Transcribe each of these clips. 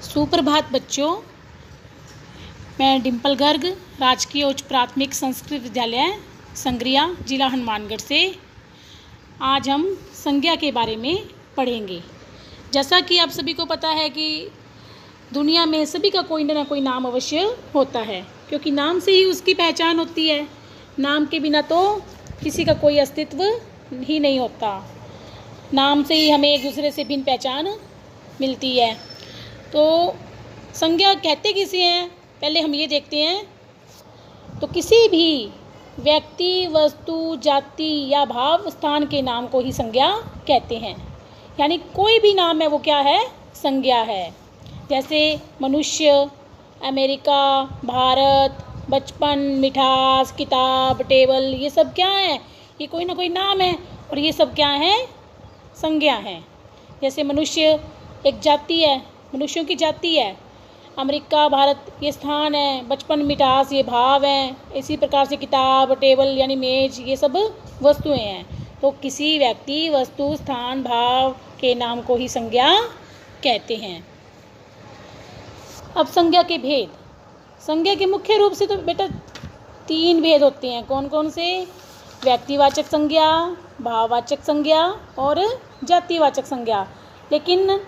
सुप्रभात बच्चों, मैं डिम्पल गर्ग राजकीय उच्च प्राथमिक संस्कृत विद्यालय संग्रिया जिला हनुमानगढ़ से आज हम संज्ञा के बारे में पढ़ेंगे। जैसा कि आप सभी को पता है कि दुनिया में सभी का कोई ना कोई नाम अवश्य होता है, क्योंकि नाम से ही उसकी पहचान होती है। नाम के बिना तो किसी का कोई अस्तित्व ही नहीं होता। नाम से ही हमें एक दूसरे से भिन्न पहचान मिलती है। तो संज्ञा कहते किसे हैं, पहले हम ये देखते हैं। तो किसी भी व्यक्ति, वस्तु, जाति या भाव स्थान के नाम को ही संज्ञा कहते हैं। यानी कोई भी नाम है वो क्या है, संज्ञा है। जैसे मनुष्य, अमेरिका, भारत, बचपन, मिठास, किताब, टेबल, ये सब क्या है, ये कोई ना कोई नाम है और ये सब क्या है, संज्ञा है। जैसे मनुष्य एक जाति है, मनुष्यों की जाति है। अमेरिका, भारत ये स्थान है, बचपन, मिठास ये भाव हैं। इसी प्रकार से किताब, टेबल यानी मेज ये सब वस्तुएं हैं। तो किसी व्यक्ति, वस्तु, स्थान, भाव के नाम को ही संज्ञा कहते हैं। अब संज्ञा के भेद। संज्ञा के मुख्य रूप से तो बेटा 3 भेद होते हैं। कौन कौन से? व्यक्तिवाचक संज्ञा, भाववाचक संज्ञा और जातिवाचक संज्ञा। लेकिन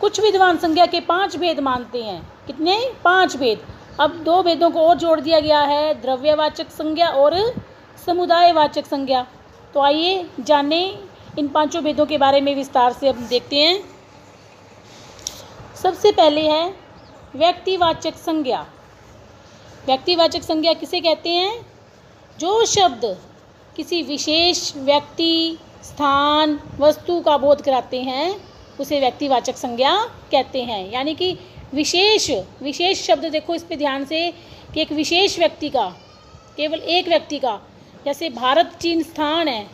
कुछ विद्वान संज्ञा के 5 भेद मानते हैं। कितने? 5 भेद। अब 2 भेदों को और जोड़ दिया गया है, द्रव्यवाचक संज्ञा और समुदायवाचक संज्ञा। तो आइए जाने इन 5 भेदों के बारे में विस्तार से अब देखते हैं। सबसे पहले है व्यक्तिवाचक संज्ञा। व्यक्तिवाचक संज्ञा किसे कहते हैं? जो शब्द किसी विशेष व्यक्ति, स्थान, वस्तु का बोध कराते हैं उसे व्यक्तिवाचक संज्ञा कहते हैं। यानी कि विशेष शब्द, देखो इस पे ध्यान से, कि एक विशेष व्यक्ति का, केवल एक व्यक्ति का, जैसे भारत चीन स्थान है,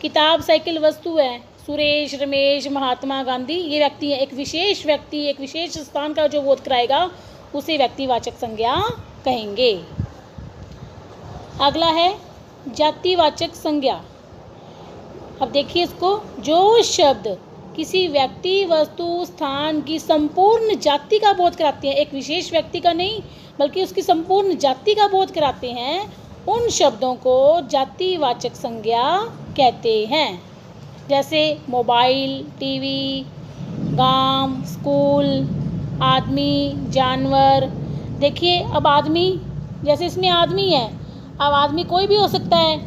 किताब साइकिल वस्तु है, सुरेश, रमेश, महात्मा गांधी ये व्यक्ति है। एक विशेष व्यक्ति, एक विशेष स्थान का जो बोध कराएगा उसे व्यक्तिवाचक संज्ञा कहेंगे। अगला है जातिवाचक संज्ञा। अब देखिए इसको, जो शब्द किसी व्यक्ति, वस्तु, स्थान की संपूर्ण जाति का बोध कराते हैं, एक विशेष व्यक्ति का नहीं बल्कि उसकी संपूर्ण जाति का बोध कराते हैं, उन शब्दों को जातिवाचक संज्ञा कहते हैं। जैसे मोबाइल, टीवी, गांव, स्कूल, आदमी, जानवर। देखिए अब आदमी, जैसे इसमें आदमी है, अब आदमी कोई भी हो सकता है,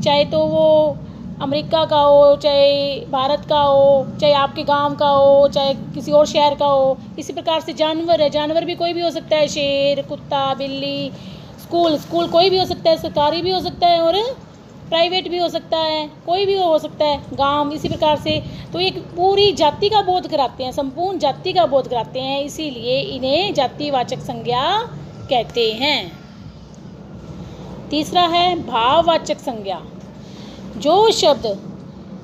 चाहे तो वो अमेरिका का हो, चाहे भारत का हो, चाहे आपके गांव का हो, चाहे किसी और शहर का हो। इसी प्रकार से जानवर है, जानवर भी कोई भी हो सकता है, शेर, कुत्ता, बिल्ली। स्कूल कोई भी हो सकता है, सरकारी भी हो सकता है और प्राइवेट भी हो सकता है, कोई भी हो सकता है। गांव इसी प्रकार से। तो एक पूरी जाति का बोध कराते हैं, संपूर्ण जाति का बोध कराते हैं, इसीलिए इन्हें जातिवाचक संज्ञा कहते हैं। तीसरा है भाववाचक संज्ञा। जो शब्द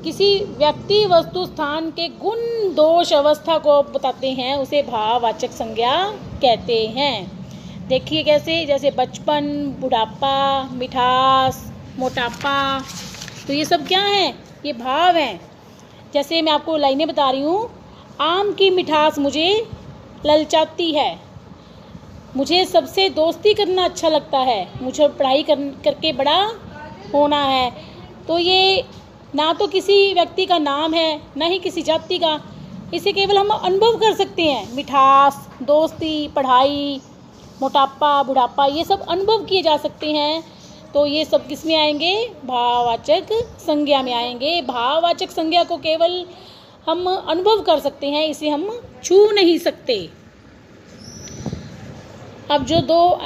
किसी व्यक्ति, वस्तु, स्थान के गुण, दोष, अवस्था को बताते हैं उसे भाववाचक संज्ञा कहते हैं। देखिए कैसे, जैसे बचपन, बुढ़ापा, मिठास, मोटापा, तो ये सब क्या हैं? ये भाव हैं। जैसे मैं आपको लाइनें बता रही हूँ। आम की मिठास मुझे ललचाती है, मुझे सबसे दोस्ती करना अच्छा लगता है, मुझे पढ़ाई करके बड़ा होना है। तो ये ना तो किसी व्यक्ति का नाम है, ना ही किसी जाति का। इसे केवल हम अनुभव कर सकते हैं। मिठास, दोस्ती, पढ़ाई, मोटापा, बुढ़ापा, ये सब अनुभव किए जा सकते हैं। तो ये सब किस में आएंगे? भाववाचक संज्ञा में आएंगे। भाववाचक संज्ञा को केवल हम अनुभव कर सकते हैं, इसे हम छू नहीं सकते। अब जो 2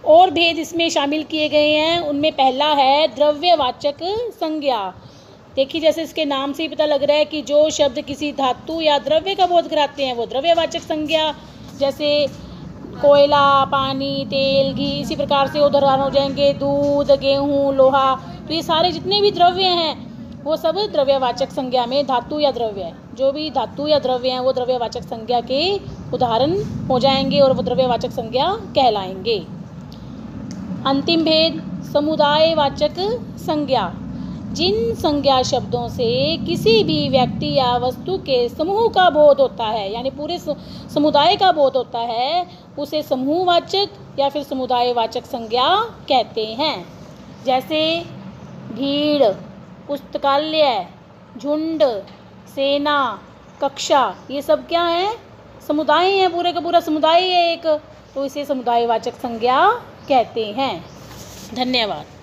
और भेद इसमें शामिल किए गए हैं, उनमें पहला है द्रव्यवाचक संज्ञा। देखिए जैसे इसके नाम से ही पता लग रहा है कि जो शब्द किसी धातु या द्रव्य का बोध कराते हैं वो द्रव्यवाचक संज्ञा। जैसे कोयला, पानी, तेल, घी, इसी प्रकार से उदाहरण हो जाएंगे दूध, गेहूँ, लोहा। तो ये सारे जितने भी द्रव्य हैं वो सब द्रव्यवाचक संज्ञा में, धातु या द्रव्य है, जो भी धातु या द्रव्य हैं वो द्रव्यवाचक संज्ञा के उदाहरण हो जाएंगे और वो द्रव्यवाचक संज्ञा कहलाएंगे। अंतिम भेद समुदायवाचक संज्ञा। जिन संज्ञा शब्दों से किसी भी व्यक्ति या वस्तु के समूह का बोध होता है, यानी पूरे समुदाय का बोध होता है, उसे समूहवाचक या फिर समुदायवाचक संज्ञा कहते हैं। जैसे भीड़, पुस्तकालय, झुंड, सेना, कक्षा, ये सब क्या है? समुदाय है, पूरे का पूरा समुदाय है एक, तो इसे समुदायवाचक संज्ञा कहते हैं। धन्यवाद।